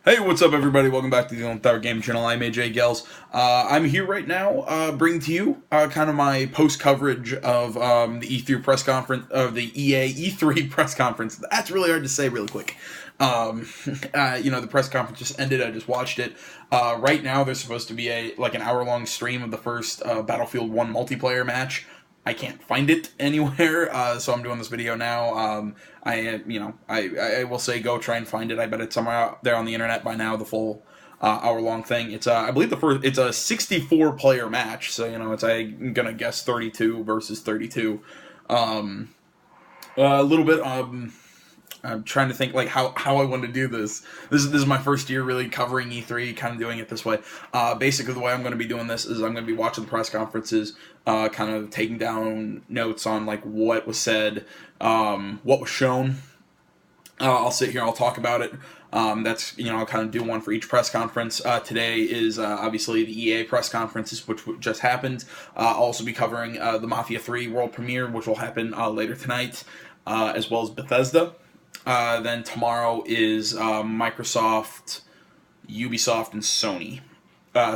Hey, what's up, everybody? Welcome back to the Untitled Game channel. I'm AJ Gels. I'm here right now, bringing to you kind of my post coverage of the E3 press conference, of the EA E3 press conference. That's really hard to say, really quick. The press conference just ended. I just watched it. Right now, there's supposed to be an hour-long stream of the first Battlefield 1 multiplayer match. I can't find it anywhere, so I'm doing this video now. I will say go try and find it. I bet it's somewhere out there on the internet by now. The full hour-long thing. It's I believe it's a 64-player match, so I'm gonna guess 32 versus 32. A little bit. I'm trying to think how I want to do this. This is my first year really covering E3, kind of doing it this way. Basically, the way I'm going to be doing this is I'm going to be watching the press conferences, kind of taking down notes on what was said, what was shown. I'll sit here, I'll talk about it. I'll kind of do one for each press conference. Today is obviously the EA press conferences, which just happened. I'll also be covering the Mafia 3 world premiere, which will happen later tonight, as well as Bethesda. Then tomorrow is Microsoft, Ubisoft, and Sony.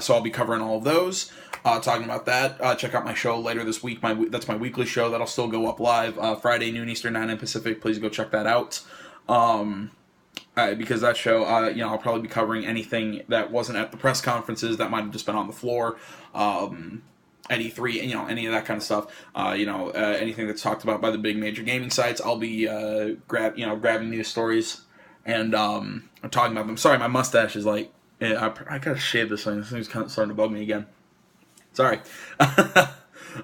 So I'll be covering all of those, talking about that. Check out my show later this week. That's my weekly show. That'll still go up live Friday, noon Eastern, 9 a.m. Pacific. Please go check that out. Because that show, I'll probably be covering anything that wasn't at the press conferences that might have just been on the floor. At E3, any of that kind of stuff, anything that's talked about by the big major gaming sites, I'll be grabbing news stories and I'm talking about them. Sorry, my mustache is I gotta shave this thing. This thing's kind of starting to bug me again. Sorry. But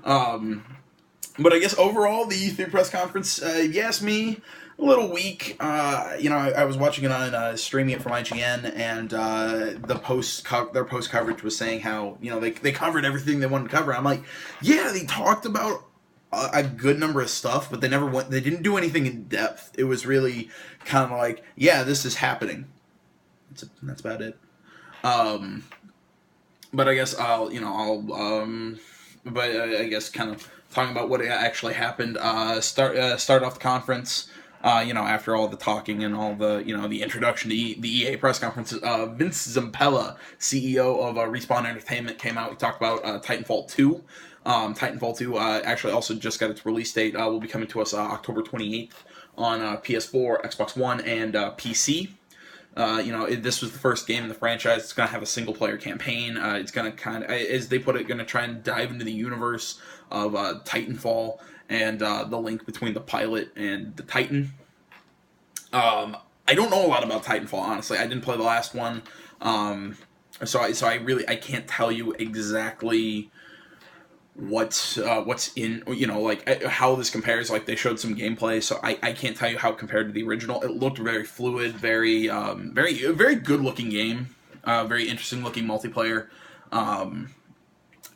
I guess overall, the E3 press conference, if you ask me, a little weak. I was watching it on streaming it from IGN, and their post coverage was saying how they covered everything they wanted to cover. I'm like, yeah, they talked about a good number of stuff, but they didn't do anything in depth. It was really kind of like, yeah, this is happening. That's about it. But I guess I guess kind of talking about what actually happened. Start off the conference. After all the talking and all the, the introduction to the EA press conferences, Vince Zampella, CEO of Respawn Entertainment, came out. He talked about Titanfall 2. Titanfall 2 actually also just got its release date. Will be coming to us October 28th on PS4, Xbox One, and PC. This was the first game in the franchise. It's going to have a single-player campaign. It's going to kind of, as they put it, going to try and dive into the universe of Titanfall and the link between the pilot and the Titan. I don't know a lot about Titanfall, honestly. I didn't play the last one, so I can't tell you exactly what's in, how this compares. They showed some gameplay, so I can't tell you how it compared to the original. It looked very fluid, very good looking game, very interesting looking multiplayer.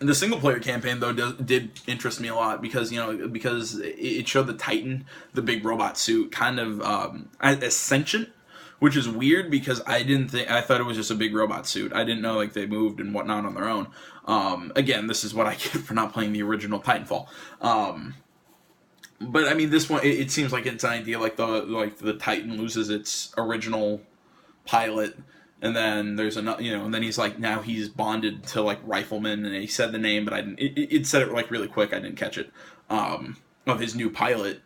The single player campaign though did interest me a lot because it showed the Titan, the big robot suit, kind of as sentient, which is weird because I thought it was just a big robot suit. I didn't know they moved and whatnot on their own. Again, this is what I get for not playing the original Titanfall. But I mean, this one it seems like it's an idea the Titan loses its original pilot. And then there's another, and then he's now he's bonded to Rifleman, and he said the name, but I didn't. It said it really quick. I didn't catch it. Of his new pilot,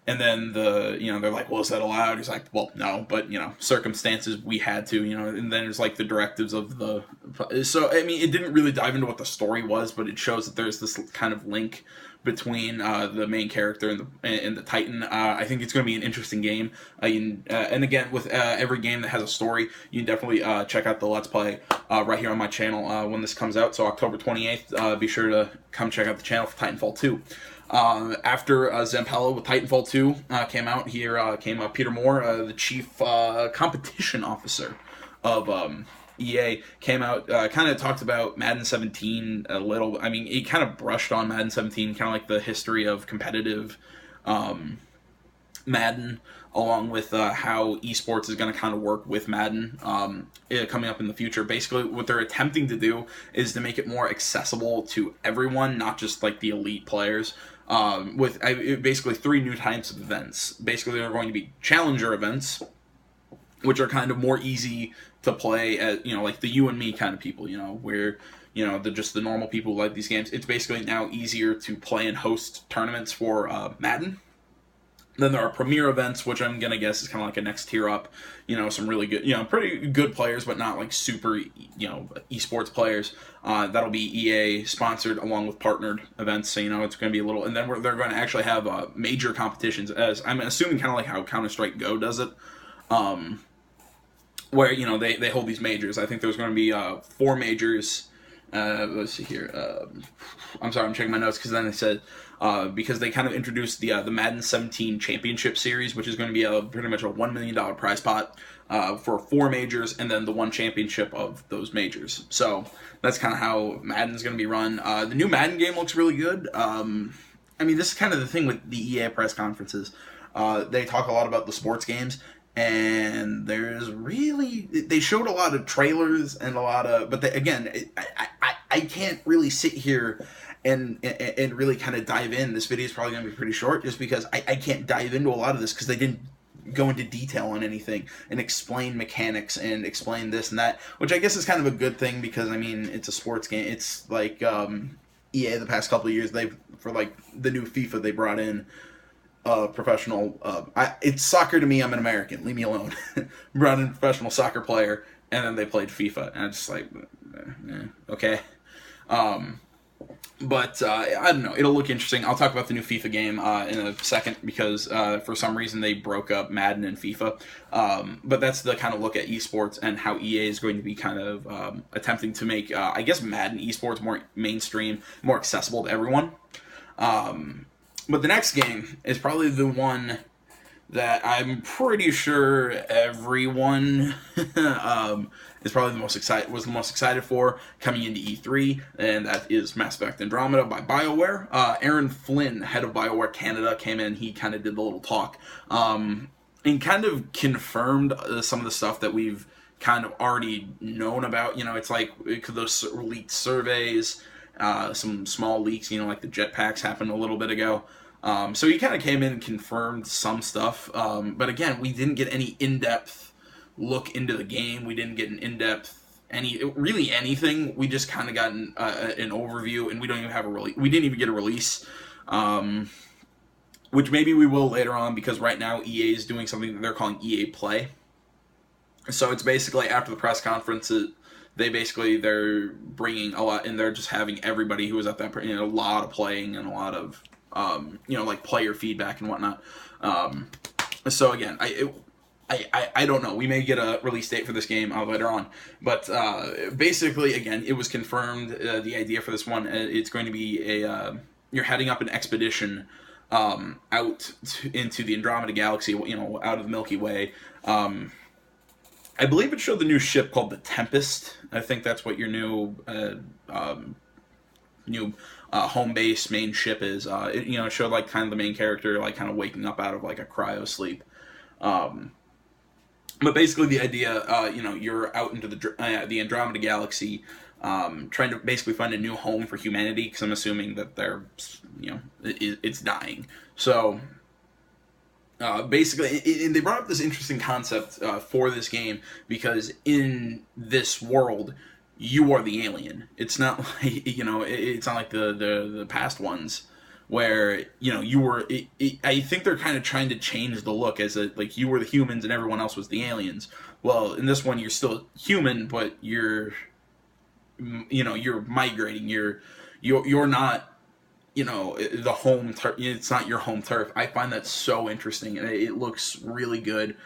and then they're like, well, is that allowed? He's like, well, no, but circumstances we had to, and then there's the directives of the. So I mean, it didn't really dive into what the story was, but it shows that there's this kind of link between the main character and the Titan. I think it's going to be an interesting game. And again, with every game that has a story, you can definitely check out the Let's Play right here on my channel when this comes out. So October 28th, be sure to come check out the channel for Titanfall 2. After Zampella with Titanfall 2 came out, here came Peter Moore, the chief competition officer of EA, came out, kind of talked about Madden 17 a little. I mean, he kind of brushed on Madden 17, kind of the history of competitive Madden, along with how esports is going to kind of work with Madden coming up in the future. Basically, what they're attempting to do is to make it more accessible to everyone, not just the elite players. With basically 3 new types of events. Basically, they're going to be challenger events, which are kind of more easy to play as, like the you and me kind of people, where, just the normal people who like these games. It's basically now easier to play and host tournaments for Maden. Then there are premier events, which I'm going to guess is kind of like a next tier up. Some really good, pretty good players, but not like super, esports players. That'll be EA sponsored along with partnered events. So, it's going to be a little, and then they're going to actually have major competitions, as I'm assuming kind of like how Counter-Strike Go does it. Where, they hold these majors. I think there's going to be 4 majors. Let's see here. I'm sorry, I'm checking my notes because then it said because they kind of introduced the Madden 17 Championship Series, which is going to be pretty much a $1 million prize pot for 4 majors, and then the 1 championship of those majors. So that's kind of how Madden's going to be run. The new Madden game looks really good. This is kind of the thing with the EA press conferences. They talk a lot about the sports games. And they showed a lot of trailers and a lot of, but I can't really sit here and really kind of dive in. This video is probably going to be pretty short just because I can't dive into a lot of this because they didn't go into detail on anything and explain mechanics and explain this and that, which I guess is kind of a good thing because, it's a sports game. It's like EA the past couple of years, for like the new FIFA, they brought in professional. It's soccer to me. I'm an American. Leave me alone. Brought in a professional soccer player, and then they played FIFA, and I'm just like, okay. But I don't know. It'll look interesting. I'll talk about the new FIFA game in a second because for some reason they broke up Madden and FIFA. But that's the kind of look at esports and how EA is going to be kind of attempting to make, I guess, Madden esports more mainstream, more accessible to everyone. But the next game is probably the one that I'm pretty sure everyone is probably the most excited for coming into E3, and that is Mass Effect Andromeda by BioWare. Aaron Flynn, head of BioWare Canada, came in. He kind of did the little talk and kind of confirmed some of the stuff that we've kind of already known about. It's like those leaked surveys. Some small leaks, like the jetpacks happened a little bit ago. So he kind of came in and confirmed some stuff. But again, we didn't get any in-depth look into the game. We didn't get an in-depth anything. We just kind of got an overview, and we don't even have we didn't even get a release. Which maybe we will later on because right now EA is doing something that they're calling EA Play. So it's basically after the press conference. They're bringing a lot, and they're just having everybody who was at that, a lot of playing and a lot of, like player feedback and whatnot. So again, I don't know. We may get a release date for this game later on, but basically, again, it was confirmed. The idea for this one, it's going to be you're heading up an expedition into the Andromeda galaxy, out of the Milky Way. I believe it showed the new ship called the Tempest. I think that's what your new home base main ship is. It showed like kind of the main character like kind of waking up out of like a cryo sleep. But basically the idea, you're out into the Andromeda galaxy, trying to basically find a new home for humanity because I'm assuming that it's dying. So. Basically, and they brought up this interesting concept for this game because in this world, you are the alien. It's not like it's not like the past ones where you were. I think they're kind of trying to change the look as like you were the humans and everyone else was the aliens. Well, in this one, you're still human, but you're migrating. You're not. The home turf, it's not your home turf. I find that so interesting, and it looks really good.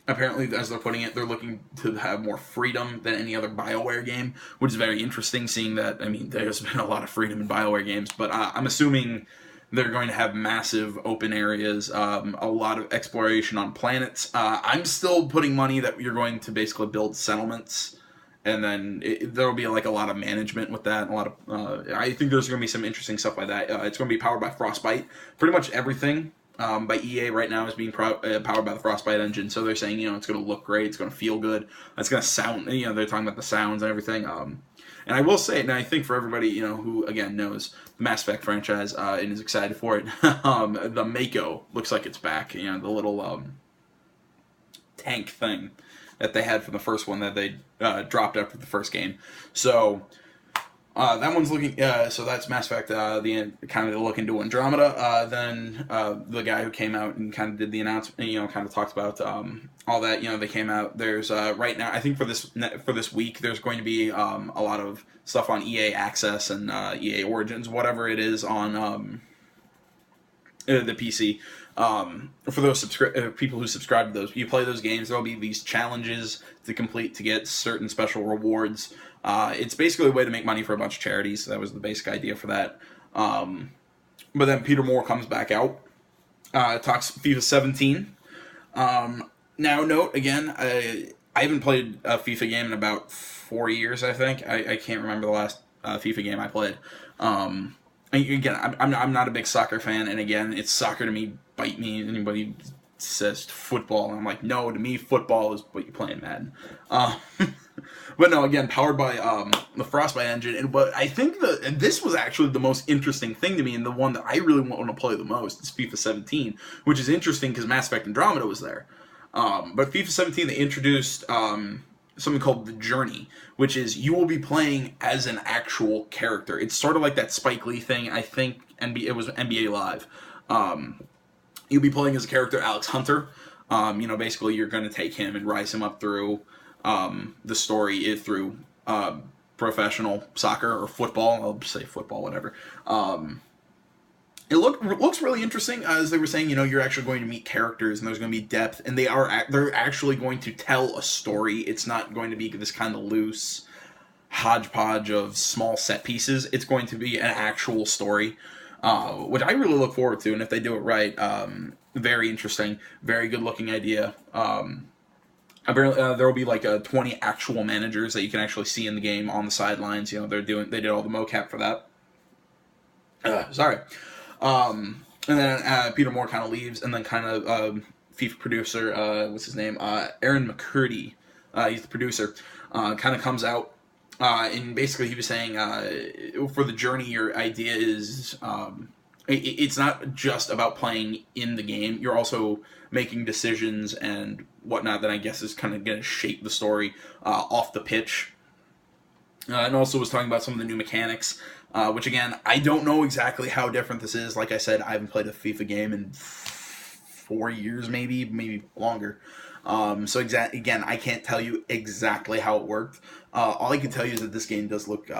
Apparently, as they're putting it, they're looking to have more freedom than any other BioWare game, which is very interesting, seeing that, there's been a lot of freedom in BioWare games, but I'm assuming they're going to have massive open areas, a lot of exploration on planets. I'm still putting money that you're going to basically build settlements. And then there will be like a lot of management with that. A lot of I think there's going to be some interesting stuff like that. It's going to be powered by Frostbite. Pretty much everything by EA right now is being powered by the Frostbite engine. So they're saying it's going to look great. It's going to feel good. It's going to sound. They're talking about the sounds and everything. And I will say, and I think for everybody who again knows the Mass Effect franchise and is excited for it, the Mako looks like it's back. The little tank thing. that they had from the first one that they dropped after the first game. So that one's looking. So that's Mass Effect. The kind of look into Andromeda. Then the guy who came out and kind of did the announcement, kind of talked about all that. They came out. There's right now, I think for this week, there's going to be a lot of stuff on EA Access and EA Origins, whatever it is on the PC. For those people who subscribe to those, you play those games, there'll be these challenges to complete to get certain special rewards. It's basically a way to make money for a bunch of charities. That was the basic idea for that. But then Peter Moore comes back out, talks FIFA 17. Now, note, again, I haven't played a FIFA game in about 4 years, I think. I can't remember the last FIFA game I played. Again, I'm not a big soccer fan, and again, it's soccer to me, bite me. Anybody says football, and I'm like, no, to me, football is what you play in Madden. But no, again, powered by the Frostbite engine. But I think and this was actually the most interesting thing to me, and the one that I really want to play the most is FIFA 17, which is interesting because Mass Effect Andromeda was there. But FIFA 17, they introduced something called The Journey, which is you will be playing as an actual character. It's sort of like that Spike Lee thing. I think it was NBA Live. You'll be playing as a character, Alex Hunter. Basically you're going to take him and rise him up through the story through professional soccer or football. I'll say football, whatever. It looks really interesting, as they were saying. You're actually going to meet characters, and there's going to be depth, and they're actually going to tell a story. It's not going to be this kind of loose hodgepodge of small set pieces. It's going to be an actual story, which I really look forward to. And if they do it right, very interesting, very good looking idea. There will be like 20 actual managers that you can actually see in the game on the sidelines. They did all the mocap for that. Sorry. And then Peter Moore kind of leaves, and then kind of FIFA producer, what's his name? Aaron McCurdy, he's the producer, kind of comes out, and basically he was saying, for the journey, your idea is, it's not just about playing in the game, you're also making decisions and whatnot that I guess is kind of going to shape the story off the pitch. And also was talking about some of the new mechanics, which again, I don't know exactly how different this is. Like I said, I haven't played a FIFA game in 4 years, maybe longer. So again, I can't tell you exactly how it worked. All I can tell you is that this game does look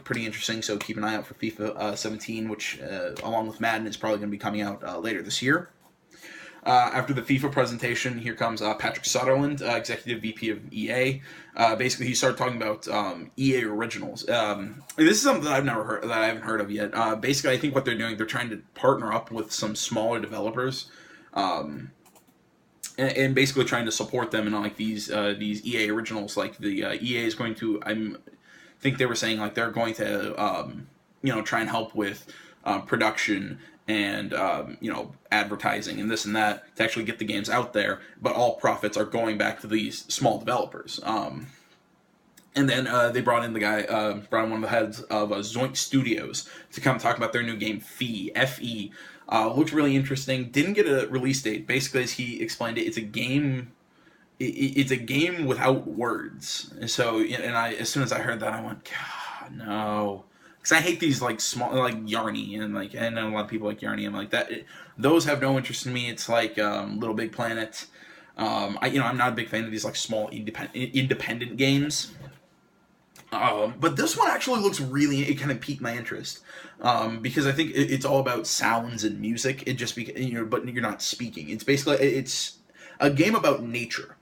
pretty interesting. So keep an eye out for FIFA 17, which along with Maden is probably going to be coming out later this year. After the FIFA presentation, here comes Patrick Sutherland, Executive VP of EA. Basically, he started talking about EA Originals. This is something that I haven't heard of yet. Basically, I think what they're doing, they're trying to partner up with some smaller developers, and basically trying to support them in like these EA Originals. Like the EA is going to, think they were saying like they're going to try and help with production and advertising and this and that to actually get the games out there, but all profits are going back to these small developers. And then they brought in one of the heads of Zoink Studios to come talk about their new game, Fe. F-E. Looks really interesting. Didn't get a release date. Basically, as he explained it, it's a game. It's a game without words. And so, as soon as I heard that, I went, God, no. Because I hate these like small, like Yarny, and like I know a lot of people like Yarny. I'm like that. Those have no interest in me. It's like Little Big Planet. I'm not a big fan of these like small independent games. But this one actually looks it kind of piqued my interest, because I think it's all about sounds and music. It just but you're not speaking. It's basically it's a game about nature.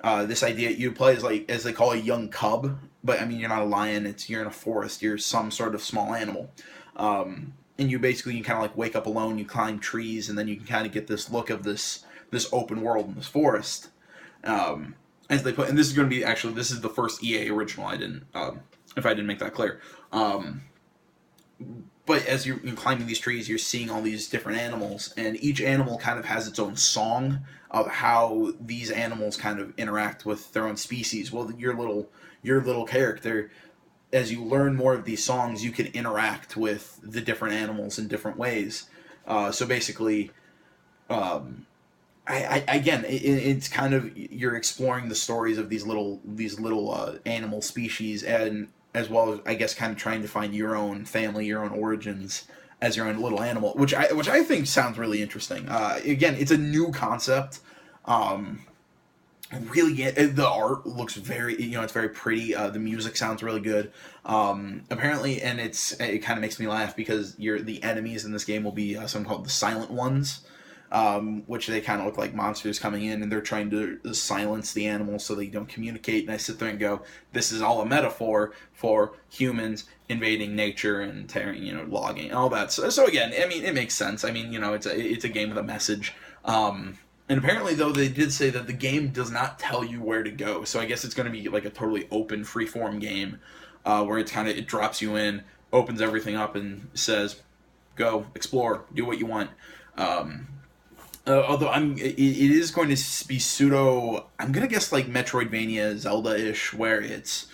This idea you play as they call a young cub, but I mean you're not a lion. You're in a forest. You're some sort of small animal, and you kind of like wake up alone. You climb trees, and then you can kind of get this look of this open world in this forest. As they put, and this is going to be this is the first EA original. If I didn't make that clear. But as you're climbing these trees, you're seeing all these different animals, and each animal kind of has its own song of how these animals kind of interact with their own species. Well, your little character, as you learn more of these songs, you can interact with the different animals in different ways. So basically, again, it's kind of, you're exploring the stories of these little animal species, and as well as, I guess, kind of trying to find your own family, your own origins as your own little animal, which I think sounds really interesting. Again, it's a new concept. Um, Really, the art looks very, it's very pretty. The music sounds really good. Apparently, and it kind of makes me laugh because the enemies in this game will be something called the Silent Ones, which they kind of look like monsters coming in, and they're trying to silence the animals so they don't communicate. And I sit there and go, this is all a metaphor for humans invading nature and tearing, logging and all that. So again, I mean, it makes sense. I mean, it's a game with a message. And apparently, though, they did say that the game does not tell you where to go. So I guess it's going to be like a totally open, free-form game, where it drops you in, opens everything up, and says, "Go explore, do what you want." Although it is going to be pseudo. I'm gonna guess like Metroidvania, Zelda-ish, where it's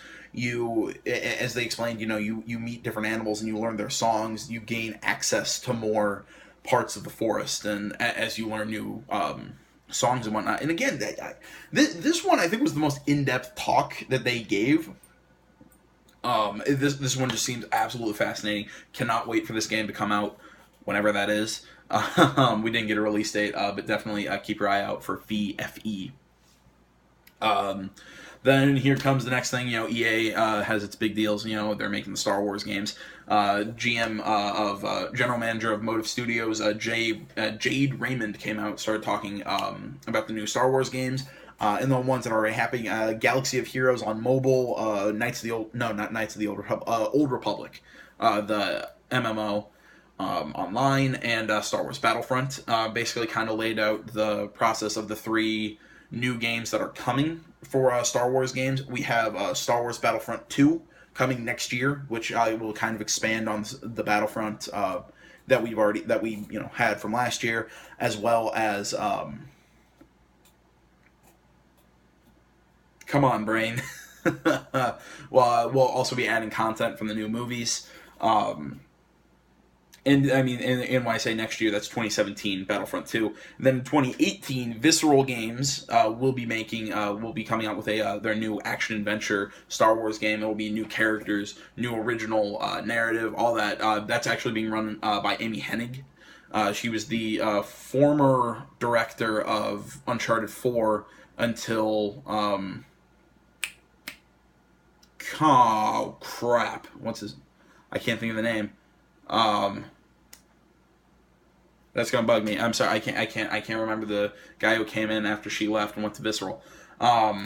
as they explained, you meet different animals and you learn their songs. You gain access to more parts of the forest, and as you learn new songs and whatnot. And again, this one I think was the most in-depth talk that they gave. This one just seems absolutely fascinating. Cannot wait for this game to come out, whenever that is. We didn't get a release date, but definitely keep your eye out for FE. Then here comes the next thing. EA has its big deals. They're making the Star Wars games. GM of General Manager of Motive Studios, Jade Raymond, came out and started talking about the new Star Wars games. And the ones that are already happening, Galaxy of Heroes on mobile, Old Republic, the MMO online, and Star Wars Battlefront. Basically kind of laid out the process of the 3 new games that are coming for Star Wars games. We have Star Wars Battlefront 2 coming next year, which I will kind of expand on the Battlefront that we had from last year, as well as come on, brain. Well, we'll also be adding content from the new movies. And I mean, and when I say next year, that's 2017 Battlefront 2. Then 2018, Visceral Games will be coming out with their new action adventure Star Wars game. It will be new characters, new original narrative, all that. That's actually being run by Amy Hennig. She was the former director of Uncharted 4 until oh crap, I can't think of the name. That's gonna bug me. I'm sorry. I can't remember the guy who came in after she left and went to Visceral. Yeah,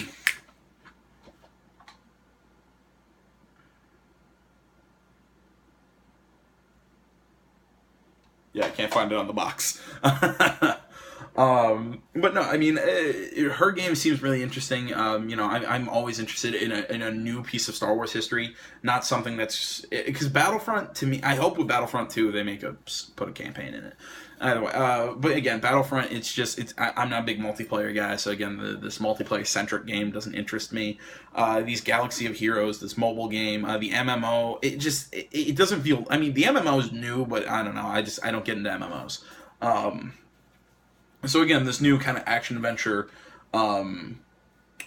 I can't find it on the box. But no, I mean, her game seems really interesting. I'm always interested in a new piece of Star Wars history, not something that's, because Battlefront, to me, I hope with Battlefront 2 they put a campaign in it. Either way, but again, Battlefront, I'm not a big multiplayer guy, so again, this multiplayer centric game doesn't interest me. These Galaxy of Heroes, this mobile game, the MMO, it doesn't feel. I mean, the MMO is new, but I don't know. I don't get into MMOs. So again, this new kind of action adventure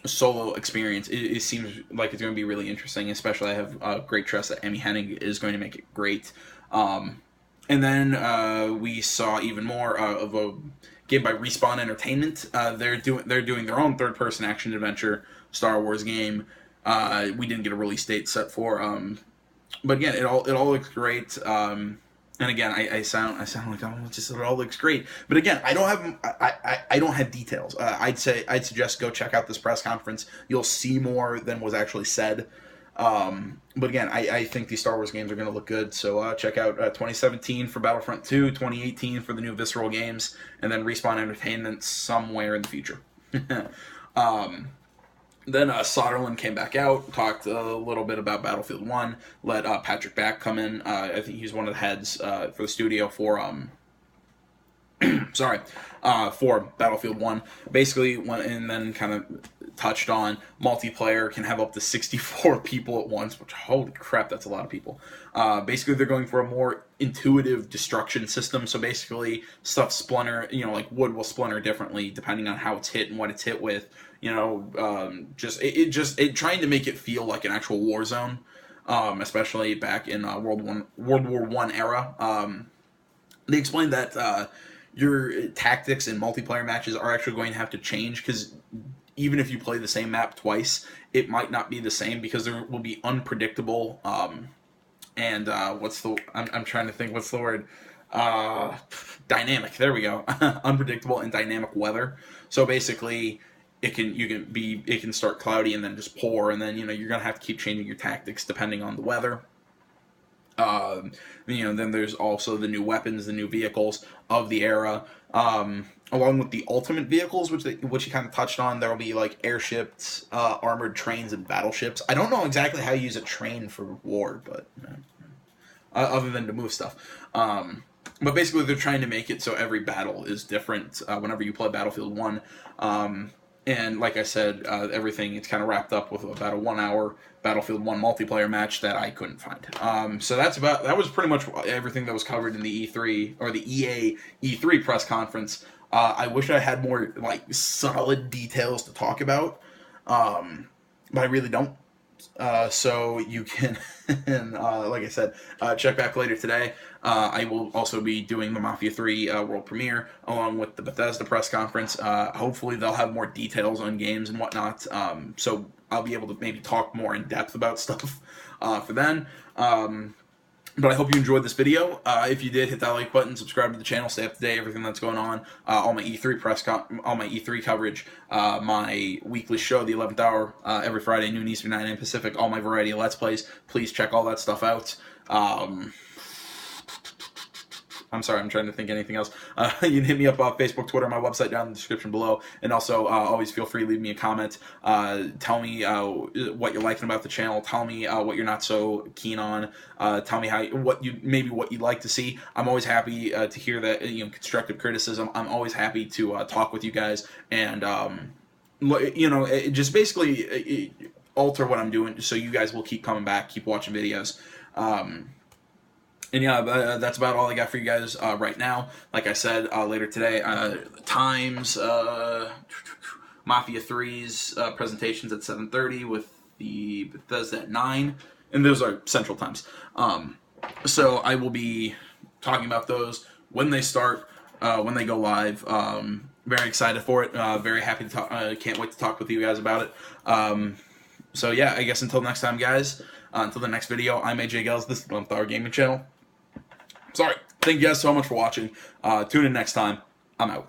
solo experience, it seems like it's going to be really interesting. Especially, I have great trust that Amy Hennig is going to make it great. And then we saw even more of a game by Respawn Entertainment. They're doing their own third-person action adventure Star Wars game. We didn't get a release date set for, but again, it all looks great. And again, I sound like it all looks great. But again, I don't have details. I'd suggest go check out this press conference. You'll see more than was actually said. But again, I think these Star Wars games are going to look good. So check out 2017 for Battlefront 2, 2018 for the new Visceral games, and then Respawn Entertainment somewhere in the future. Then Soderlund came back out, talked a little bit about Battlefield 1, let Patrick Back come in. I think he's one of the heads for the studio for for Battlefield 1. Basically, went and then kind of touched on, multiplayer can have up to 64 people at once, which, holy crap, that's a lot of people. Basically, they're going for a more intuitive destruction system. So basically, stuff splinter, like wood will splinter differently depending on how it's hit and what it's hit with. Trying to make it feel like an actual war zone, especially back in World War I era. They explained that your tactics in multiplayer matches are actually going to have to change, because even if you play the same map twice, it might not be the same, because there will be unpredictable and I'm trying to think, what's the word? Dynamic. There we go. Unpredictable and dynamic weather. So basically, it can start cloudy and then just pour, and then you're gonna have to keep changing your tactics depending on the weather. Then there's also the new weapons, the new vehicles of the era, along with the ultimate vehicles, which you kind of touched on. There will be like airships, armored trains, and battleships. I don't know exactly how you use a train for war, but other than to move stuff. But basically, they're trying to make it so every battle is different whenever you play Battlefield 1. And like I said, everything, it's kind of wrapped up with about a 1 hour Battlefield 1 multiplayer match that I couldn't find. So that was pretty much everything that was covered in the E3, or the EA E3 press conference. I wish I had more solid details to talk about, but I really don't. So you can, like I said, check back later today. I will also be doing the Mafia 3 world premiere along with the Bethesda press conference. Hopefully they'll have more details on games and whatnot, so I'll be able to maybe talk more in depth about stuff for then. But I hope you enjoyed this video. If you did, hit that like button, subscribe to the channel, stay up to date, everything that's going on. All my E3 all my E3 coverage, my weekly show, the 11th hour, every Friday, noon Eastern, 9 a.m. Pacific, all my variety of Let's Plays. Please check all that stuff out. I'm sorry, I'm trying to think anything else. You can hit me up on Facebook, Twitter, my website down in the description below. And also, always feel free to leave me a comment. Tell me what you're liking about the channel. Tell me what you're not so keen on. Tell me what you'd like to see. I'm always happy to hear that, constructive criticism. I'm always happy to talk with you guys and just basically alter what I'm doing so you guys will keep coming back, keep watching videos. And yeah, that's about all I got for you guys right now. Like I said, later today, times, Mafia 3's presentations at 7:30 with the Bethesda at 9. And those are Central Times. So I will be talking about those when they start, when they go live. Very excited for it. Very happy to talk. Can't wait to talk with you guys about it. So yeah, I guess until next time, guys. Until the next video, I'm AJ Gels. This is the 11th Hour Gaming Channel. Sorry. Thank you guys so much for watching. Tune in next time. I'm out.